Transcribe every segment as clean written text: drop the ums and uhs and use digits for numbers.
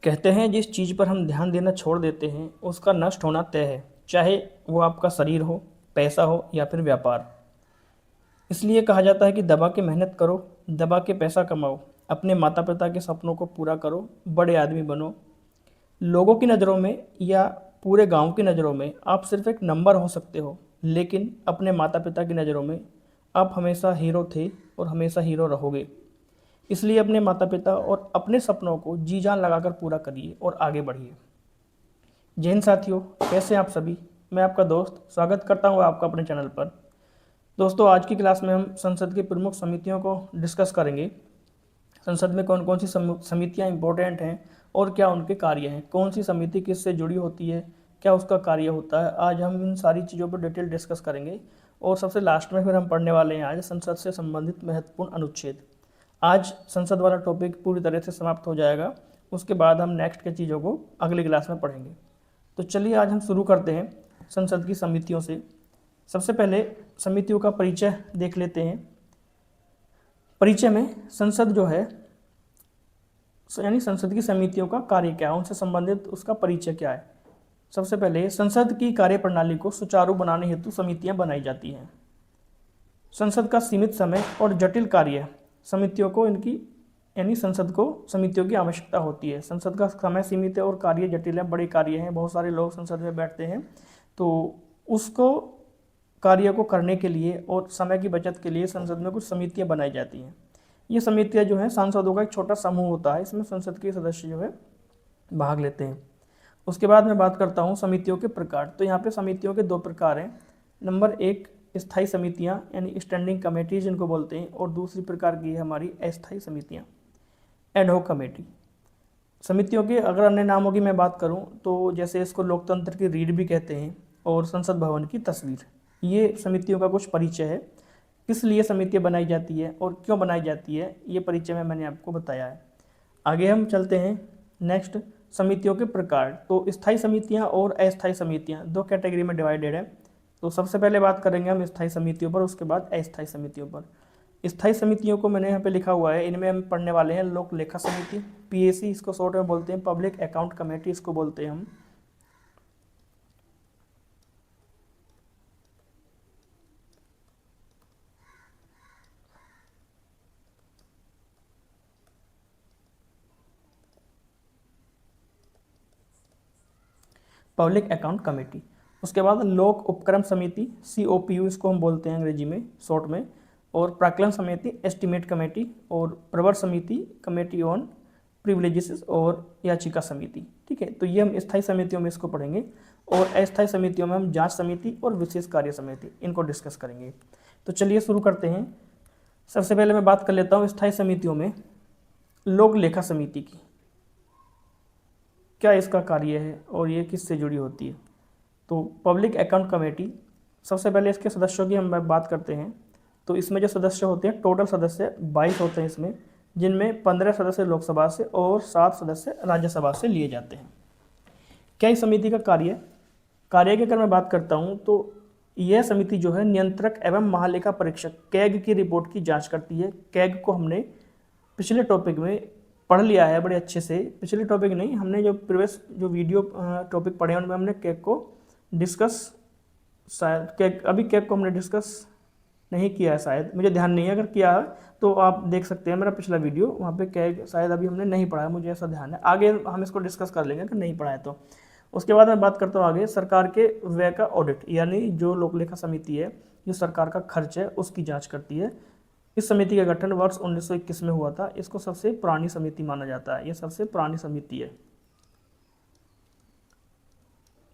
कहते हैं जिस चीज़ पर हम ध्यान देना छोड़ देते हैं उसका नष्ट होना तय है, चाहे वो आपका शरीर हो, पैसा हो या फिर व्यापार। इसलिए कहा जाता है कि दबा के मेहनत करो, दबा के पैसा कमाओ, अपने माता पिता के सपनों को पूरा करो, बड़े आदमी बनो। लोगों की नज़रों में या पूरे गांव की नज़रों में आप सिर्फ एक नंबर हो सकते हो, लेकिन अपने माता पिता की नज़रों में आप हमेशा हीरो थे और हमेशा हीरो रहोगे। इसलिए अपने माता पिता और अपने सपनों को जी जान लगाकर पूरा करिए और आगे बढ़िए। जय हिंद साथियों, कैसे हैं आप सभी। मैं आपका दोस्त स्वागत करता हूं आपका अपने चैनल पर। दोस्तों, आज की क्लास में हम संसद की प्रमुख समितियों को डिस्कस करेंगे। संसद में कौन कौन सी समितियां इंपॉर्टेंट हैं और क्या उनके कार्य हैं, कौन सी समिति किससे जुड़ी होती है, क्या उसका कार्य होता है। आज हम इन सारी चीज़ों पर डिटेल डिस्कस करेंगे और सबसे लास्ट में फिर हम पढ़ने वाले हैं आज संसद से संबंधित महत्वपूर्ण अनुच्छेद। आज संसद वाला टॉपिक पूरी तरह से समाप्त हो जाएगा, उसके बाद हम नेक्स्ट के चीज़ों को अगली क्लास में पढ़ेंगे। तो चलिए आज हम शुरू करते हैं संसद की समितियों से। सबसे पहले समितियों का परिचय देख लेते हैं। परिचय में संसद जो है यानी संसद की समितियों का कार्य क्या है, उनसे संबंधित उसका परिचय क्या है। सबसे पहले संसद की कार्यप्रणाली को सुचारू बनाने हेतु समितियां बनाई जाती हैं। संसद का सीमित समय और जटिल कार्य समितियों को इनकी यानी संसद को समितियों की आवश्यकता होती है। संसद का समय सीमित है और कार्य जटिल है, बड़े कार्य हैं, बहुत सारे लोग संसद में बैठते हैं, तो उसको कार्य को करने के लिए और समय की बचत के लिए संसद में कुछ समितियां बनाई जाती हैं। ये समितियां जो हैं सांसदों का एक छोटा समूह होता है, इसमें संसद के सदस्य जो है भाग लेते हैं। उसके बाद मैं बात करता हूँ समितियों के प्रकार। तो यहाँ पे समितियों के दो प्रकार हैं। नंबर एक, स्थायी समितियाँ यानी स्टैंडिंग कमेटीज जिनको बोलते हैं, और दूसरी प्रकार की है हमारी अस्थायी समितियाँ, एडहॉक कमेटी। समितियों के अगर अन्य नामों की मैं बात करूं तो जैसे इसको लोकतंत्र की रीढ़ भी कहते हैं और संसद भवन की तस्वीर। ये समितियों का कुछ परिचय है, किस लिए समितियां बनाई जाती है और क्यों बनाई जाती है, ये परिचय में मैंने आपको बताया है। आगे हम चलते हैं नेक्स्ट, समितियों के प्रकार। तो स्थायी समितियां और अस्थायी समितियां दो कैटेगरी में डिवाइडेड है। तो सबसे पहले बात करेंगे हम स्थायी समितियों पर, उसके बाद अस्थायी समितियों पर। स्थायी समितियों को मैंने यहाँ पे लिखा हुआ है, इनमें हम पढ़ने वाले हैं लोक लेखा समिति, पीएसी इसको शॉर्ट में बोलते हैं, पब्लिक अकाउंट कमेटी इसको बोलते हैं हम। Public account committee. उसके बाद लोक उपक्रम समिति, सीओपीयू इसको हम बोलते हैं अंग्रेजी में शॉर्ट में, और प्राक्कलन समिति, एस्टीमेट कमेटी, और प्रवर समिति, कमेटी ऑन प्रिविलेजेस, और याचिका समिति। ठीक है, तो ये हम स्थायी समितियों में इसको पढ़ेंगे, और अस्थायी समितियों में हम जांच समिति और विशेष कार्य समिति इनको डिस्कस करेंगे। तो चलिए शुरू करते हैं। सबसे पहले मैं बात कर लेता हूँ स्थायी समितियों में लोक लेखा समिति की, क्या इसका कार्य है और ये किससे जुड़ी होती है। तो पब्लिक अकाउंट कमेटी, सबसे पहले इसके सदस्यों की हम बात करते हैं। तो इसमें जो सदस्य होते हैं, टोटल सदस्य 22 होते हैं इसमें, जिनमें 15 सदस्य लोकसभा से और 7 सदस्य राज्यसभा से लिए जाते हैं। क्या इस समिति का कार्य की अगर मैं बात करता हूँ तो यह समिति जो है नियंत्रक एवं महालेखा परीक्षक कैग की रिपोर्ट की जांच करती है। कैग को हमने पिछले टॉपिक में पढ़ लिया है बड़े अच्छे से, पिछले टॉपिक नहीं, हमने जो प्रीवियस जो वीडियो टॉपिक पढ़े उनमें हमने कैग को डिस्कस, शायद कैग को हमने डिस्कस नहीं किया है, शायद मुझे ध्यान नहीं है, अगर किया है तो आप देख सकते हैं मेरा पिछला वीडियो, वहाँ पे कैग शायद अभी हमने नहीं पढ़ा है, मुझे ऐसा ध्यान है। आगे हम इसको डिस्कस कर लेंगे अगर नहीं पढ़ा है तो। उसके बाद मैं बात करता हूँ आगे सरकार के व्यय का ऑडिट, यानी जो लोक लेखा समिति है जो सरकार का खर्च है उसकी जाँच करती है। इस समिति का गठन वर्ष 1921 में हुआ था। इसको सबसे पुरानी समिति माना जाता है, ये सबसे पुरानी समिति है,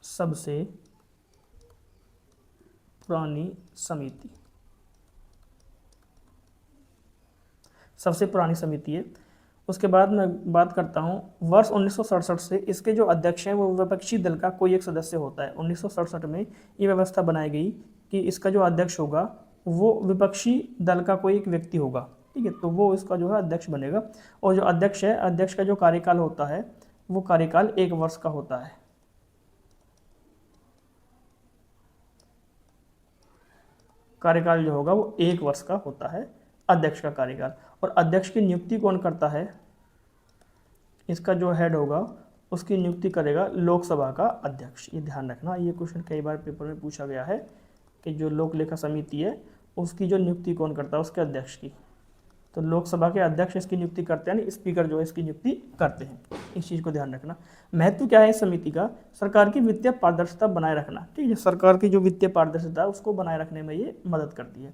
सबसे पुरानी समिति, सबसे पुरानी समिति है। उसके बाद मैं बात करता हूँ वर्ष 1967 से इसके जो अध्यक्ष हैं वो विपक्षी दल का कोई एक सदस्य होता है। 1967 में ये व्यवस्था बनाई गई कि इसका जो अध्यक्ष होगा वो विपक्षी दल का कोई एक व्यक्ति होगा। ठीक है, तो वो इसका जो है अध्यक्ष बनेगा, और जो अध्यक्ष है, अध्यक्ष का जो कार्यकाल होता है वो कार्यकाल 1 वर्ष का होता है। कार्यकाल जो होगा वो 1 वर्ष का होता है अध्यक्ष का कार्यकाल। और अध्यक्ष की नियुक्ति कौन करता है, इसका जो हेड होगा उसकी नियुक्ति करेगा लोकसभा का अध्यक्ष। ये ध्यान रखना, ये क्वेश्चन कई बार पेपर में पूछा गया है कि जो लोक लेखा समिति है उसकी जो नियुक्ति कौन करता है, उसके अध्यक्ष की। तो लोकसभा के अध्यक्ष इसकी नियुक्ति करते हैं, स्पीकर जो है इसकी नियुक्ति करते हैं। इस चीज़ को ध्यान रखना। महत्व क्या है इस समिति का? सरकार की वित्तीय पारदर्शिता बनाए रखना। ठीक है, सरकार की जो वित्तीय पारदर्शिता है उसको बनाए रखने में ये मदद करती है,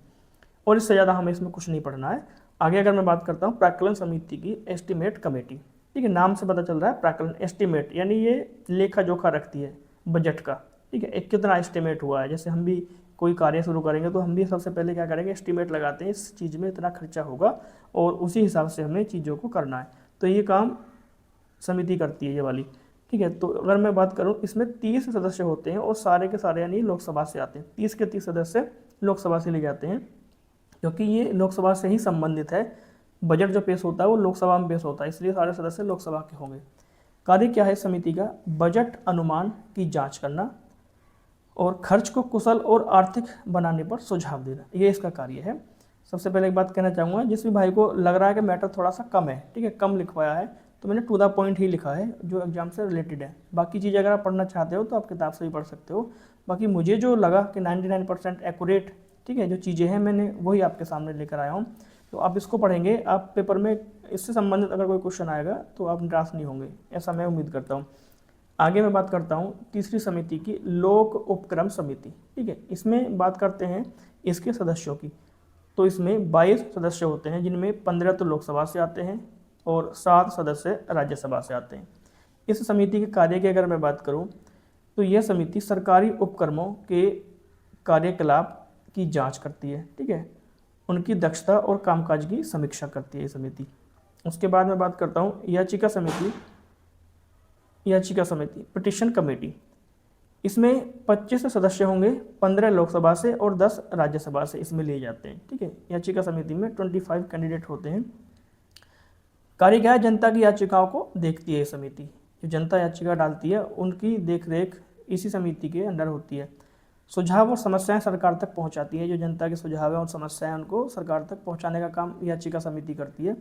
और इससे ज़्यादा हमें इसमें कुछ नहीं पढ़ना है। आगे अगर मैं बात करता हूँ प्राक्कलन समिति की एस्टीमेट कमेटी। ठीक है, नाम से पता चल रहा है प्राक्कलन, एस्टीमेट यानी ये लेखा जोखा रखती है बजट का। ठीक है, एक कितना एस्टीमेट हुआ है, जैसे हम भी कोई कार्य शुरू करेंगे तो हम भी सबसे पहले क्या करेंगे, एस्टीमेट लगाते हैं, इस चीज़ में इतना खर्चा होगा और उसी हिसाब से हमें चीज़ों को करना है। तो ये काम समिति करती है ये वाली। ठीक है, तो अगर मैं बात करूँ इसमें 30 सदस्य होते हैं और सारे के सारे यानी लोकसभा से आते हैं। 30 के 30 सदस्य लोकसभा से ले जाते हैं, क्योंकि ये लोकसभा से ही संबंधित है। बजट जो पेश होता है वो लोकसभा में पेश होता है, इसलिए सारे सदस्य लोकसभा के होंगे। कार्य क्या है समिति का? बजट अनुमान की जांच करना और खर्च को कुशल और आर्थिक बनाने पर सुझाव देना, ये इसका कार्य है। सबसे पहले एक बात कहना चाहूँगा, जिस भी भाई को लग रहा है कि मैटर थोड़ा सा कम है, ठीक है, कम लिखवाया है, तो मैंने टू द पॉइंट ही लिखा है जो एग्जाम से रिलेटेड है। बाकी चीज़ अगर आप पढ़ना चाहते हो तो आप किताब से भी पढ़ सकते हो। बाकी मुझे जो लगा कि 99% एक्यूरेट, ठीक है, जो चीज़ें हैं मैंने वही आपके सामने लेकर आया हूँ। तो आप इसको पढ़ेंगे, आप पेपर में इससे संबंधित अगर कोई क्वेश्चन आएगा तो आप निराश नहीं होंगे, ऐसा मैं उम्मीद करता हूँ। आगे मैं बात करता हूँ तीसरी समिति की, लोक उपक्रम समिति। ठीक है, इसमें बात करते हैं इसके सदस्यों की। तो इसमें 22 सदस्य होते हैं, जिनमें 15 तो लोकसभा से आते हैं और 7 सदस्य राज्यसभा से आते हैं। इस समिति के कार्य की अगर मैं बात करूँ तो यह समिति सरकारी उपक्रमों के कार्यकलाप की जांच करती है। ठीक है, उनकी दक्षता और कामकाज की समीक्षा करती है ये समिति। उसके बाद मैं बात करता हूँ याचिका समिति पिटिशन कमेटी। इसमें 25 सदस्य होंगे, 15 लोकसभा से और 10 राज्यसभा से इसमें लिए जाते हैं। ठीक है, याचिका समिति में 25 कैंडिडेट होते हैं। कार्य क्या है? जनता की याचिकाओं को देखती है ये समिति। जो जनता याचिका डालती है उनकी देखरेख इसी समिति के अंडर होती है। सुझाव और समस्याएं सरकार तक पहुंचाती है। जो जनता के सुझाव है और समस्याएं उनको सरकार तक पहुंचाने का काम याचिका समिति करती है।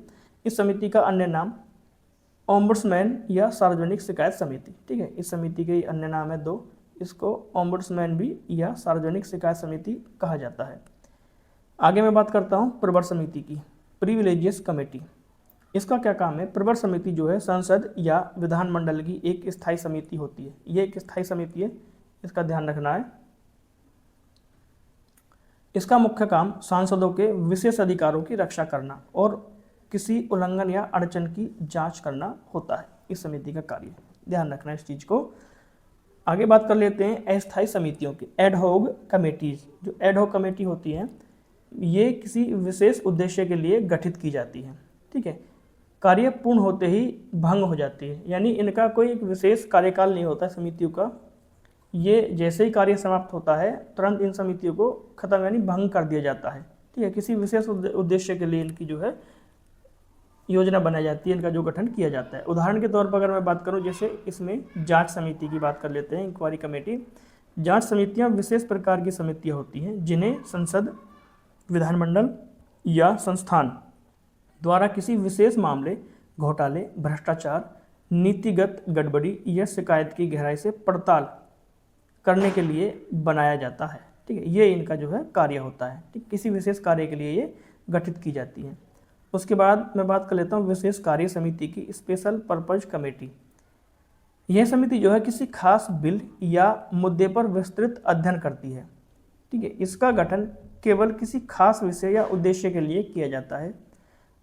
इस समिति का अन्य नाम ओम्बुड्समैन या सार्वजनिक शिकायत समिति। ठीक है, इस समिति के अन्य नाम है 2, इसको ओम्बुड्समैन भी या सार्वजनिक शिकायत समिति कहा जाता है। आगे मैं बात करता हूँ प्रवर समिति की, प्रिविलेजियस कमेटी। इसका क्या काम है? प्रवर समिति जो है संसद या विधानमंडल की एक स्थायी समिति होती है। ये एक स्थायी समिति है, इसका ध्यान रखना है। इसका मुख्य काम सांसदों के विशेष अधिकारों की रक्षा करना और किसी उल्लंघन या अड़चन की जांच करना होता है इस समिति का कार्य। ध्यान रखना इस चीज़ को। आगे बात कर लेते हैं अस्थायी समितियों की, एडहॉक कमेटीज। जो एडहॉक कमेटी होती हैं ये किसी विशेष उद्देश्य के लिए गठित की जाती हैं। ठीक है, कार्य पूर्ण होते ही भंग हो जाती है, यानी इनका कोई एक विशेष कार्यकाल नहीं होता है समितियों का। ये जैसे ही कार्य समाप्त होता है तुरंत इन समितियों को खत्म यानी भंग कर दिया जाता है। ठीक है, किसी विशेष उद्देश्य के लिए इनकी जो है योजना बनाई जाती है, इनका जो गठन किया जाता है। उदाहरण के तौर पर अगर मैं बात करूं, जैसे इसमें जांच समिति की बात कर लेते हैं, इंक्वायरी कमेटी। जांच समितियां विशेष प्रकार की समितियां होती हैं जिन्हें संसद, विधानमंडल या संस्थान द्वारा किसी विशेष मामले, घोटाले, भ्रष्टाचार, नीतिगत गड़बड़ी या शिकायत की गहराई से पड़ताल करने के लिए बनाया जाता है। ठीक है, ये इनका जो है कार्य होता है। ठीक, किसी विशेष कार्य के लिए ये गठित की जाती है। उसके बाद मैं बात कर लेता हूँ विशेष कार्य समिति की, स्पेशल पर्पज कमेटी। यह समिति जो है किसी खास बिल या मुद्दे पर विस्तृत अध्ययन करती है। ठीक है, इसका गठन केवल किसी खास विषय या उद्देश्य के लिए किया जाता है।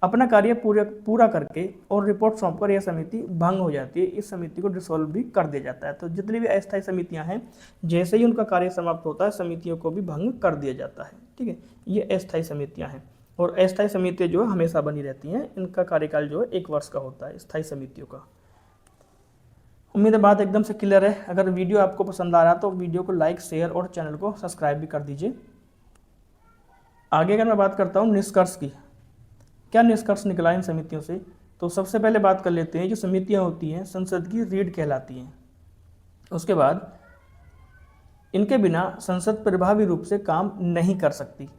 अपना कार्य पूरा करके और रिपोर्ट सौंपकर यह समिति भंग हो जाती है। इस समिति को डिसॉल्व भी कर दिया जाता है। तो जितनी भी अस्थायी समितियां हैं, जैसे ही उनका कार्य समाप्त होता है समितियों को भी भंग कर दिया जाता है। ठीक है, ये अस्थायी समितियां हैं और अस्थायी समितियां जो है हमेशा बनी रहती हैं। इनका कार्यकाल जो है 1 वर्ष का होता है स्थायी समितियों का। उम्मीद है बात एकदम से क्लियर है। अगर वीडियो आपको पसंद आ रहा है तो वीडियो को लाइक, शेयर और चैनल को सब्सक्राइब भी कर दीजिए। आगे अगर मैं बात करता हूँ निष्कर्ष की, क्या निष्कर्ष निकला इन समितियों से, तो सबसे पहले बात कर लेते हैं जो समितियां होती हैं संसद की रीढ़ कहलाती हैं। उसके बाद इनके बिना संसद प्रभावी रूप से काम नहीं कर सकती।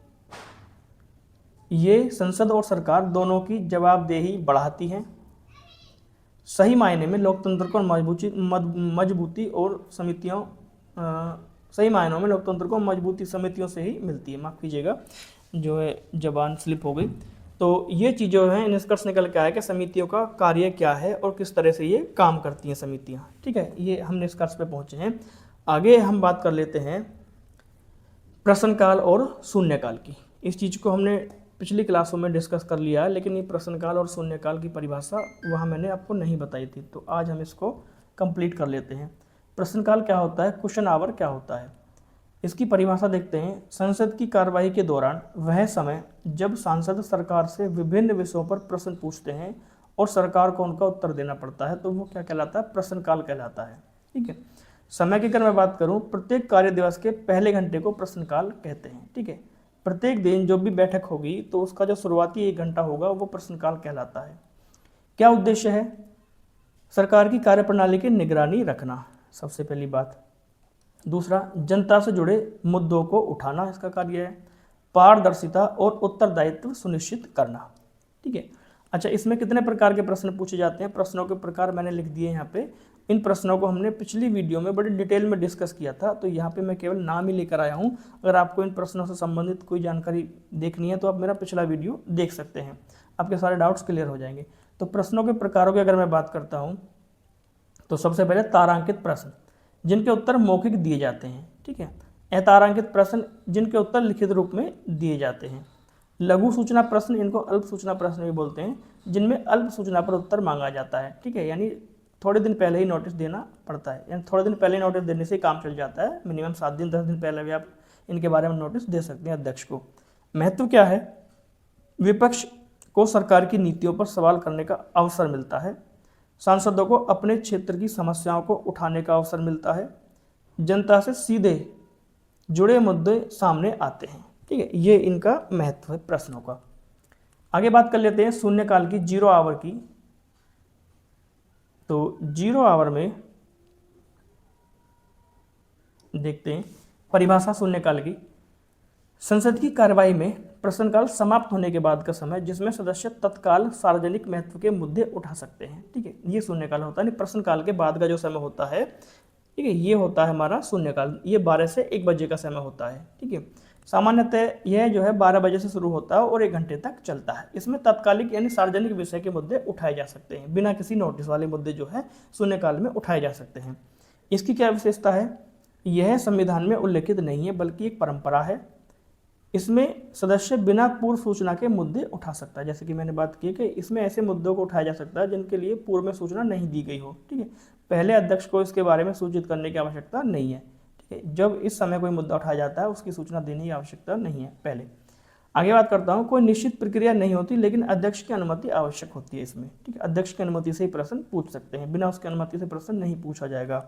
ये संसद और सरकार दोनों की जवाबदेही बढ़ाती हैं। सही मायने में लोकतंत्र को मजबूती और समितियों सही मायनों में लोकतंत्र को मजबूती समितियों से ही मिलती है। माफ़ कीजिएगा, जो है जबान स्लिप हो गई। तो ये चीज़ जो है निष्कर्ष निकल के आया कि समितियों का कार्य क्या है और किस तरह से ये काम करती हैं समितियाँ। ठीक है, ये हम निष्कर्ष पे पहुँचे हैं। आगे हम बात कर लेते हैं प्रश्नकाल और शून्यकाल की। इस चीज़ को हमने पिछली क्लासों में डिस्कस कर लिया है, लेकिन ये प्रश्नकाल और शून्यकाल की परिभाषा वहाँ मैंने आपको नहीं बताई थी, तो आज हम इसको कंप्लीट कर लेते हैं। प्रश्नकाल क्या होता है, क्वेश्चन आवर क्या होता है, इसकी परिभाषा देखते हैं। संसद की कार्यवाही के दौरान वह समय जब सांसद सरकार से विभिन्न विषयों पर प्रश्न पूछते हैं और सरकार को उनका उत्तर देना पड़ता है, तो वो क्या कहलाता है, प्रश्नकाल कहलाता है। ठीक है, समय की अगर मैं बात करूं, प्रत्येक कार्य दिवस के पहले घंटे को प्रश्नकाल कहते हैं। ठीक है, प्रत्येक दिन जो भी बैठक होगी तो उसका जो शुरुआती 1 घंटा होगा वो प्रश्नकाल कहलाता है। क्या उद्देश्य है, सरकार की कार्यप्रणाली की निगरानी रखना, सबसे पहली बात। दूसरा, जनता से जुड़े मुद्दों को उठाना इसका कार्य है। पारदर्शिता और उत्तरदायित्व सुनिश्चित करना। ठीक है, अच्छा, इसमें कितने प्रकार के प्रश्न पूछे जाते हैं, प्रश्नों के प्रकार मैंने लिख दिए यहाँ पे। इन प्रश्नों को हमने पिछली वीडियो में बड़ी डिटेल में डिस्कस किया था, तो यहाँ पे मैं केवल नाम ही लेकर आया हूँ। अगर आपको इन प्रश्नों से संबंधित कोई जानकारी देखनी है तो आप मेरा पिछला वीडियो देख सकते हैं, आपके सारे डाउट्स क्लियर हो जाएंगे। तो प्रश्नों के प्रकारों की अगर मैं बात करता हूँ तो सबसे पहले तारांकित प्रश्न, जिनके उत्तर मौखिक दिए जाते हैं। ठीक है, अतारांकित प्रश्न, जिनके उत्तर लिखित रूप में दिए जाते हैं। लघु सूचना प्रश्न, इनको अल्प सूचना प्रश्न भी बोलते हैं, जिनमें अल्प सूचना पर उत्तर मांगा जाता है। ठीक है, यानी थोड़े दिन पहले ही नोटिस देना पड़ता है, यानी थोड़े दिन पहले ही नोटिस देने से ही काम चल जाता है। मिनिमम 7 दिन 10 दिन पहले भी आप इनके बारे में नोटिस दे सकते हैं अध्यक्ष को। महत्व क्या है, विपक्ष को सरकार की नीतियों पर सवाल करने का अवसर मिलता है। सांसदों को अपने क्षेत्र की समस्याओं को उठाने का अवसर मिलता है। जनता से सीधे जुड़े मुद्दे सामने आते हैं। ठीक है, ये इनका महत्व है प्रश्नों का। आगे बात कर लेते हैं शून्यकाल की, 0 आवर की। तो 0 आवर में देखते हैं परिभाषा शून्यकाल की। संसद की कार्यवाही में प्रश्नकाल समाप्त होने के बाद का समय, जिसमें सदस्य तत्काल सार्वजनिक महत्व के मुद्दे उठा सकते हैं। ठीक है, ये शून्यकाल होता है। प्रश्नकाल के बाद का जो समय होता है, ठीक है, ये होता है हमारा शून्यकाल। ये 12 से 1 बजे का समय होता है। ठीक है, सामान्यतः यह जो है 12 बजे से शुरू होता है और 1 घंटे तक चलता है। इसमें तत्कालिक यानी सार्वजनिक विषय के मुद्दे उठाए जा सकते हैं, बिना किसी नोटिस वाले मुद्दे जो है शून्यकाल में उठाए जा सकते हैं। इसकी क्या विशेषता है, यह संविधान में उल्लेखित नहीं है बल्कि एक परंपरा है। इसमें सदस्य बिना पूर्व सूचना के मुद्दे उठा सकता है। जैसे कि मैंने बात की कि इसमें ऐसे मुद्दों को उठाया जा सकता है जिनके लिए पूर्व में सूचना नहीं दी गई हो। ठीक है, पहले अध्यक्ष को इसके बारे में सूचित करने की आवश्यकता नहीं है। ठीक है, जब इस समय कोई मुद्दा उठाया जाता है उसकी सूचना देने की आवश्यकता नहीं है पहले। आगे बात करता हूँ, कोई निश्चित प्रक्रिया नहीं होती, लेकिन अध्यक्ष की अनुमति आवश्यक होती है इसमें। ठीक है, अध्यक्ष की अनुमति से ही प्रश्न पूछ सकते हैं, बिना उसकी अनुमति से प्रश्न नहीं पूछा जाएगा।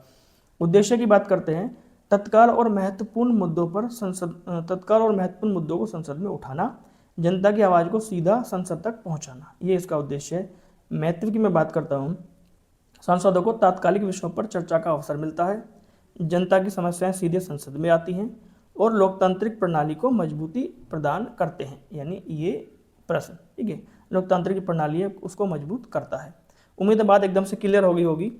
उद्देश्य की बात करते हैं, तत्काल और महत्वपूर्ण मुद्दों को संसद में उठाना, जनता की आवाज़ को सीधा संसद तक पहुंचाना, ये इसका उद्देश्य है। महत्व की मैं बात करता हूं, सांसदों को तात्कालिक विषयों पर चर्चा का अवसर मिलता है, जनता की समस्याएं सीधे संसद में आती हैं और लोकतांत्रिक प्रणाली को मजबूती प्रदान करते हैं। यानी ये प्रश्न, ठीक है, लोकतांत्रिक प्रणाली है उसको मजबूत करता है। उम्मीद है बात एकदम से क्लियर हो गई होगी।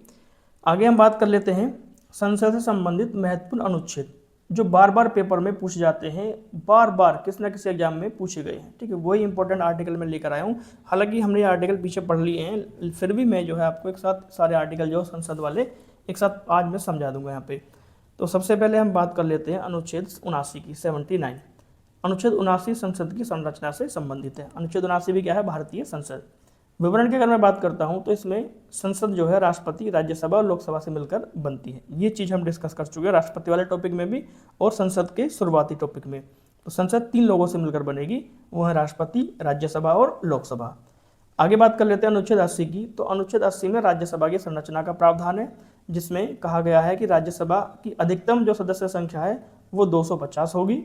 आगे हम बात कर लेते हैं संसद से संबंधित महत्वपूर्ण अनुच्छेद, जो बार बार पेपर में पूछे जाते हैं, बार बार किसी न किसी एग्जाम में पूछे गए हैं। ठीक है, वही इंपॉर्टेंट आर्टिकल में लेकर आया हूँ। हालांकि हमने ये आर्टिकल पीछे पढ़ लिए हैं, फिर भी मैं जो है आपको एक साथ सारे आर्टिकल जो संसद वाले एक साथ आज मैं समझा दूंगा यहाँ पे। तो सबसे पहले हम बात कर लेते हैं अनुच्छेद 79 की, 79। अनुच्छेद 79 संसद की संरचना से संबंधित है। अनुच्छेद 79 भी क्या है, भारतीय संसद। विवरण की अगर मैं बात करता हूं तो इसमें संसद जो है राष्ट्रपति, राज्यसभा और लोकसभा से मिलकर बनती है। ये चीज़ हम डिस्कस कर चुके हैं राष्ट्रपति वाले टॉपिक में भी और संसद के शुरुआती टॉपिक में। तो संसद 3 लोगों से मिलकर बनेगी, वो है राष्ट्रपति, राज्यसभा और लोकसभा। आगे बात कर लेते हैं अनुच्छेद 80 की। तो अनुच्छेद 80 में राज्यसभा की संरचना का प्रावधान है, जिसमें कहा गया है कि राज्यसभा की अधिकतम जो सदस्य संख्या है वो 250 होगी।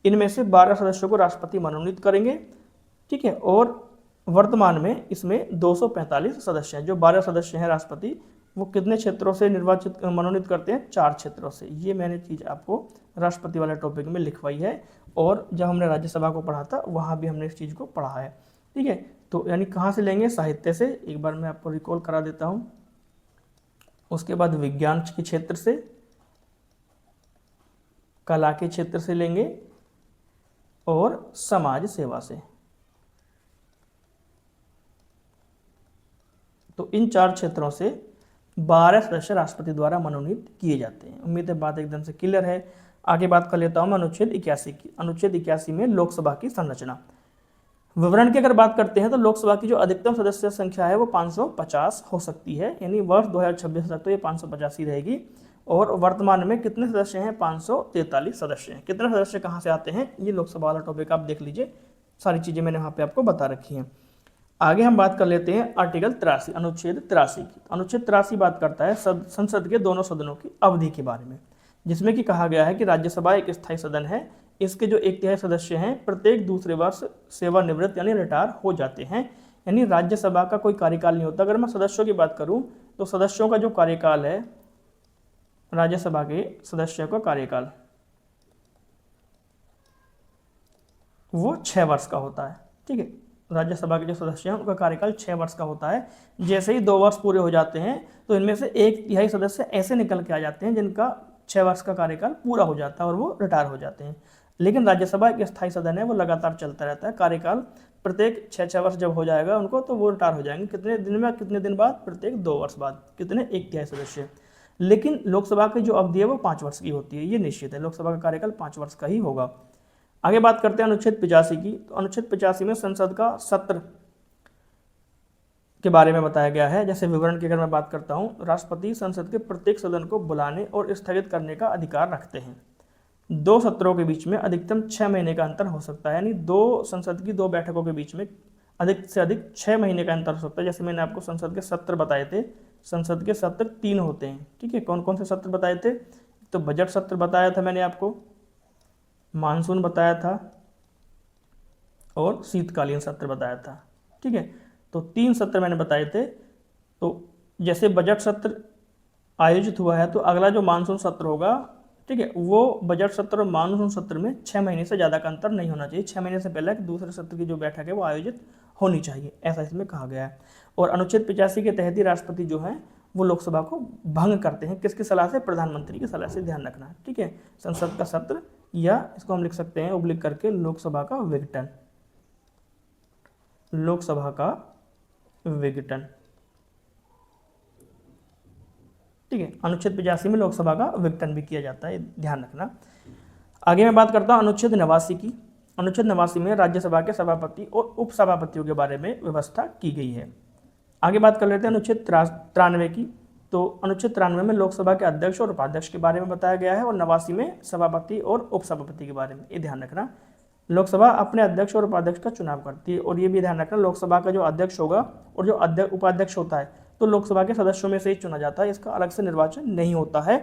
इनमें से 12 सदस्यों को राष्ट्रपति मनोनीत करेंगे। ठीक है, और वर्तमान में इसमें 245 सदस्य हैं। जो 12 सदस्य हैं राष्ट्रपति, वो कितने क्षेत्रों से मनोनीत करते हैं, 4 क्षेत्रों से। ये मैंने चीज़ आपको राष्ट्रपति वाले टॉपिक में लिखवाई है और जब हमने राज्यसभा को पढ़ा था वहाँ भी हमने इस चीज़ को पढ़ा है। ठीक है, तो यानी कहाँ से लेंगे, साहित्य से, एक बार मैं आपको रिकॉल करा देता हूँ। उसके बाद विज्ञान के क्षेत्र से, कला के क्षेत्र से लेंगे और समाज सेवा से। तो इन 4 क्षेत्रों से 12 सदस्य राष्ट्रपति द्वारा मनोनीत किए जाते हैं। उम्मीद है बात एकदम से क्लियर है। आगे बात कर लेता हूं मैं अनुच्छेद 81 की। अनुच्छेद 81 में लोकसभा की संरचना विवरण की अगर बात करते हैं तो लोकसभा की जो अधिकतम सदस्य संख्या है वो 550 हो सकती है, यानी वर्ष 2026 तक तो ये 550 ही रहेगी। और वर्तमान में कितने सदस्य हैं, 543 सदस्य हैं। कितने सदस्य कहाँ से आते हैं, ये लोकसभा वाला टॉपिक आप देख लीजिए, सारी चीज़ें मैंने वहाँ पे आपको बता रखी हैं। आगे हम बात कर लेते हैं आर्टिकल 83, अनुच्छेद 83 की। अनुच्छेद 83 बात करता है संसद के दोनों सदनों की अवधि के बारे में, जिसमें कि कहा गया है कि राज्यसभा एक स्थायी सदन है। इसके जो 1/3 सदस्य हैं प्रत्येक दूसरे वर्ष सेवानिवृत्त यानी रिटायर हो जाते हैं, यानी राज्यसभा का कोई कार्यकाल नहीं होता। अगर मैं सदस्यों की बात करूं तो सदस्यों का जो कार्यकाल है, राज्यसभा के सदस्यों का कार्यकाल वो 6 वर्ष का होता है। ठीक है, राज्यसभा के जो सदस्य हैं उनका कार्यकाल 6 वर्ष का होता है। जैसे ही 2 वर्ष पूरे हो जाते हैं तो इनमें से 1/3 सदस्य ऐसे निकल के आ जाते हैं जिनका 6 वर्ष का कार्यकाल पूरा हो जाता है और वो रिटायर हो जाते हैं। लेकिन राज्यसभा एक स्थायी सदन है, वो लगातार चलता रहता है। कार्यकाल प्रत्येक 6 वर्ष जब हो जाएगा उनको तो वो रिटायर हो जाएंगे। कितने दिन में, कितने दिन बाद, प्रत्येक 2 वर्ष बाद। कितने, 1/3 सदस्य। लेकिन लोकसभा की जो अवधि है वो 5 वर्ष की होती है, ये निश्चित है, लोकसभा का कार्यकाल 5 वर्ष का ही होगा। आगे बात करते हैं अनुच्छेद 85 की। तो अनुच्छेद 85 में संसद का सत्र के बारे में बताया गया है। जैसे विवरण की अगर मैं बात करता हूं, राष्ट्रपति संसद के प्रत्येक सदन को बुलाने और स्थगित करने का अधिकार रखते हैं। 2 सत्रों के बीच में अधिकतम 6 महीने का अंतर हो सकता है, यानी 2 संसद की 2 बैठकों के बीच में अधिक से अधिक 6 महीने का अंतर हो सकता है। जैसे मैंने आपको संसद के सत्र बताए थे, संसद के सत्र 3 होते हैं। ठीक है, कौन कौन से सत्र बताए थे, तो बजट सत्र बताया था मैंने आपको, मानसून बताया था और शीतकालीन सत्र बताया था। ठीक है, तो 3 सत्र मैंने बताए थे। तो जैसे बजट सत्र आयोजित हुआ है तो अगला जो मानसून सत्र होगा, ठीक है, वो बजट सत्र और मानसून सत्र में 6 महीने से ज़्यादा का अंतर नहीं होना चाहिए। 6 महीने से पहले दूसरे सत्र की जो बैठक है वो आयोजित होनी चाहिए, ऐसा इसमें कहा गया है। और अनुच्छेद 85 के तहत ही राष्ट्रपति जो है वो लोकसभा को भंग करते हैं। किसकी सलाह से, प्रधानमंत्री की सलाह से, ध्यान रखना है। ठीक है, संसद का सत्र, या इसको हम लिख सकते हैं उब्लिक करके लोकसभा का विघटन, लोकसभा का विघटन। ठीक है, अनुच्छेद 85 में लोकसभा का विघटन भी किया जाता है, ध्यान रखना। आगे मैं बात करता हूं अनुच्छेद 89 की। अनुच्छेद 89 में राज्यसभा के सभापति और उपसभापतियों के बारे में व्यवस्था की गई है। आगे बात कर लेते हैं अनुच्छेद 93 की। तो अनुच्छेद 93 में लोकसभा के अध्यक्ष और उपाध्यक्ष के बारे में बताया गया है, और 89 में सभापति और उपसभापति के बारे में। ये ध्यान रखना, लोकसभा अपने अध्यक्ष और उपाध्यक्ष का चुनाव करती है। और ये भी ध्यान रखना, लोकसभा का जो अध्यक्ष होगा और जो उपाध्यक्ष होता है तो लोकसभा के सदस्यों में से ही चुना जाता है, इसका अलग से निर्वाचन नहीं होता है।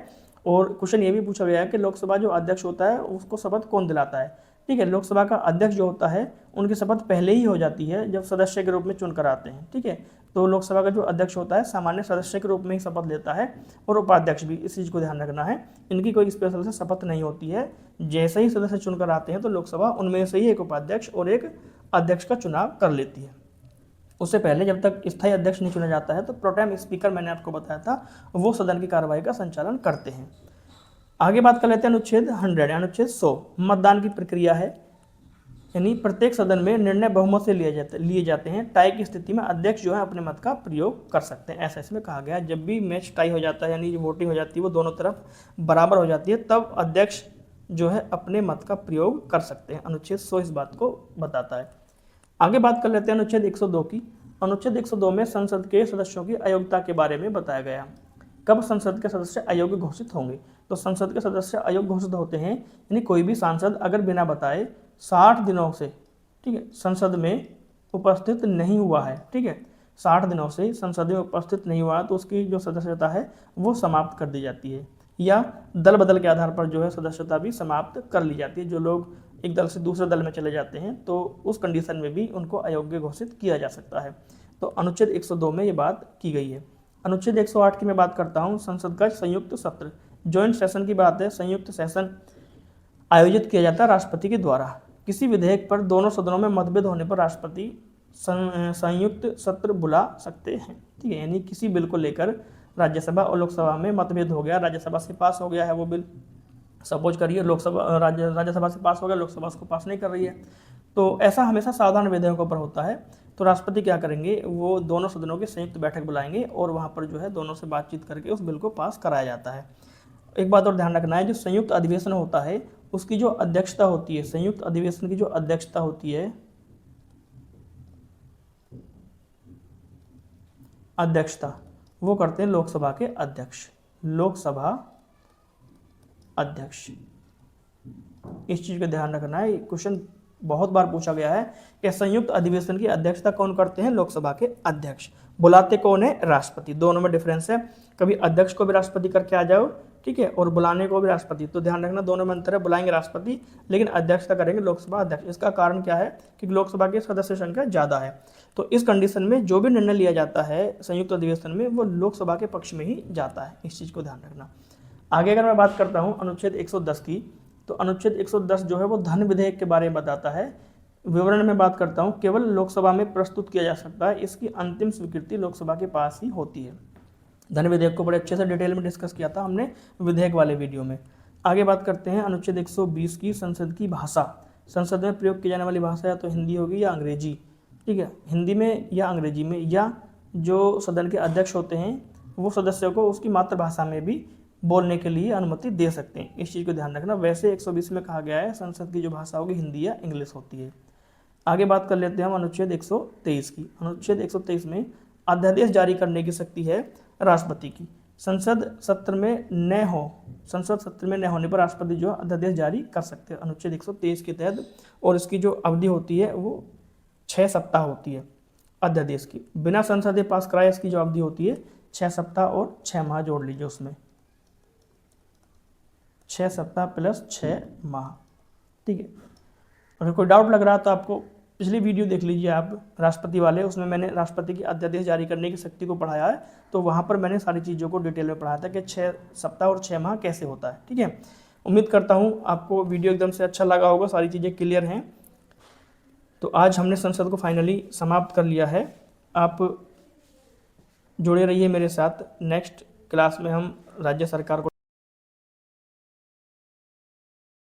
और क्वेश्चन ये भी पूछा गया है कि लोकसभा जो अध्यक्ष होता है उसको शपथ कौन दिलाता है। ठीक है, लोकसभा का अध्यक्ष जो होता है उनकी शपथ पहले ही हो जाती है जब सदस्य के रूप में चुनकर आते हैं। ठीक है, तो लोकसभा का जो अध्यक्ष होता है सामान्य सदस्य के रूप में ही शपथ लेता है, और उपाध्यक्ष भी, इस चीज़ को ध्यान रखना है, इनकी कोई स्पेशल से शपथ नहीं होती है। जैसे ही सदस्य चुनकर आते हैं तो लोकसभा उनमें से ही एक उपाध्यक्ष और एक अध्यक्ष का चुनाव कर लेती है। उससे पहले जब तक स्थायी अध्यक्ष नहीं चुना जाता है तो प्रोटेम स्पीकर, मैंने आपको बताया था, वो सदन की कार्रवाई का संचालन करते हैं। आगे बात कर लेते हैं अनुच्छेद 100, अनुच्छेद 100 मतदान की प्रक्रिया है, यानी प्रत्येक सदन में निर्णय बहुमत से लिए जाते हैं। टाई की स्थिति में अध्यक्ष जो है अपने मत का प्रयोग कर सकते हैं, ऐसा इसमें कहा गया है। जब भी मैच टाई हो जाता है, यानी वोटिंग हो जाती है वो दोनों तरफ बराबर हो जाती है, तब अध्यक्ष जो है अपने मत का प्रयोग कर सकते हैं। अनुच्छेद 100 इस बात को बताता है। आगे बात कर लेते हैं अनुच्छेद 102 की। अनुच्छेद 102 में संसद के सदस्यों की अयोग्यता के बारे में बताया गया। कब संसद के सदस्य अयोग्य घोषित होंगे, तो संसद के सदस्य अयोग्य घोषित होते हैं, यानी कोई भी सांसद अगर बिना बताए 60 दिनों से, ठीक है, संसद में उपस्थित नहीं हुआ है, ठीक है, 60 दिनों से संसद में उपस्थित नहीं हुआ तो उसकी जो सदस्यता है वो समाप्त कर दी जाती है, या दल बदल के आधार पर जो है सदस्यता भी समाप्त कर ली जाती है। जो लोग एक दल से दूसरे दल में चले जाते हैं तो उस कंडीशन में भी उनको अयोग्य घोषित किया जा सकता है। तो अनुच्छेद 102 में ये बात की गई है। अनुच्छेद 108 की मैं बात करता हूँ, संसद का संयुक्त सत्र, ज्वाइंट सेशन की बात है। संयुक्त सेशन आयोजित किया जाता है राष्ट्रपति के द्वारा। किसी विधेयक पर दोनों सदनों में मतभेद होने पर राष्ट्रपति संयुक्त सत्र बुला सकते हैं। ठीक है, यानी किसी बिल को लेकर राज्यसभा और लोकसभा में मतभेद हो गया, राज्यसभा से पास हो गया है वो बिल, सपोज करिए लोकसभा राज्यसभा से पास हो गया, लोकसभा उसको पास नहीं कर रही है, तो ऐसा हमेशा साधारण विधेयकों पर होता है। तो राष्ट्रपति क्या करेंगे, वो दोनों सदनों की संयुक्त बैठक बुलाएंगे और वहाँ पर जो है दोनों से बातचीत करके उस बिल को पास कराया जाता है। एक बात और ध्यान रखना है, जो संयुक्त अधिवेशन होता है उसकी जो अध्यक्षता होती है, संयुक्त अधिवेशन की जो अध्यक्षता होती है, अध्यक्षता वो करते हैं लोकसभा के अध्यक्ष, लोकसभा अध्यक्ष। इस चीज का ध्यान रखना है, क्वेश्चन बहुत बार पूछा गया है कि संयुक्त अधिवेशन की अध्यक्षता कौन करते हैं, लोकसभा के अध्यक्ष। बुलाते कौन है, राष्ट्रपति। दोनों में डिफरेंस है, कभी अध्यक्ष को भी राष्ट्रपति करके आ जाओ, ठीक है, और बुलाने को भी राष्ट्रपति। तो ध्यान रखना दोनों में अंतर है, बुलाएंगे राष्ट्रपति लेकिन अध्यक्षता करेंगे लोकसभा अध्यक्ष। इसका कारण क्या है कि लोकसभा की सदस्य संख्या ज़्यादा है, तो इस कंडीशन में जो भी निर्णय लिया जाता है संयुक्त अधिवेशन में वो लोकसभा के पक्ष में ही जाता है, इस चीज़ को ध्यान रखना। आगे अगर मैं बात करता हूँ अनुच्छेद 110 की, तो अनुच्छेद 110 जो है वो धन विधेयक के बारे में बताता है। विवरण में बात करता हूँ, केवल लोकसभा में प्रस्तुत किया जा सकता है, इसकी अंतिम स्वीकृति लोकसभा के पास ही होती है। धन विधेयक को बड़े अच्छे से डिटेल में डिस्कस किया था हमने विधेयक वाले वीडियो में। आगे बात करते हैं अनुच्छेद 120 की, संसद की भाषा। संसद में प्रयोग की जाने वाली भाषा या तो हिंदी होगी या अंग्रेजी, ठीक है, हिंदी में या अंग्रेजी में, या जो सदन के अध्यक्ष होते हैं वो सदस्यों को उसकी मातृभाषा में भी बोलने के लिए अनुमति दे सकते हैं, इस चीज़ को ध्यान रखना। वैसे 120 में कहा गया है संसद की जो भाषा होगी हिंदी या इंग्लिश होती है। आगे बात कर लेते हैं हम अनुच्छेद 123 की। अनुच्छेद 123 में अध्यादेश जारी करने की शक्ति है राष्ट्रपति की। संसद सत्र में न होने पर राष्ट्रपति जो अध्यादेश जारी कर सकते हैं अनुच्छेद 123 के तहत, और इसकी जो अवधि होती है वो 6 सप्ताह होती है अध्यादेश की। बिना संसदीय पास कराए इसकी जो अवधि होती है 6 सप्ताह और 6 माह जोड़ लीजिए उसमें, 6 सप्ताह प्लस 6 माह, ठीक है। अगर कोई डाउट लग रहा है तो आपको पिछली वीडियो देख लीजिए आप राष्ट्रपति वाले, उसमें मैंने राष्ट्रपति की अध्यादेश जारी करने की शक्ति को पढ़ाया है, तो वहाँ पर मैंने सारी चीज़ों को डिटेल में पढ़ाया था कि 6 सप्ताह और 6 माह कैसे होता है, ठीक है। उम्मीद करता हूँ आपको वीडियो एकदम से अच्छा लगा होगा, सारी चीज़ें क्लियर हैं। तो आज हमने संसद को फाइनली समाप्त कर लिया है। आप जुड़े रहिए मेरे साथ, नेक्स्ट क्लास में हम राज्य सरकार को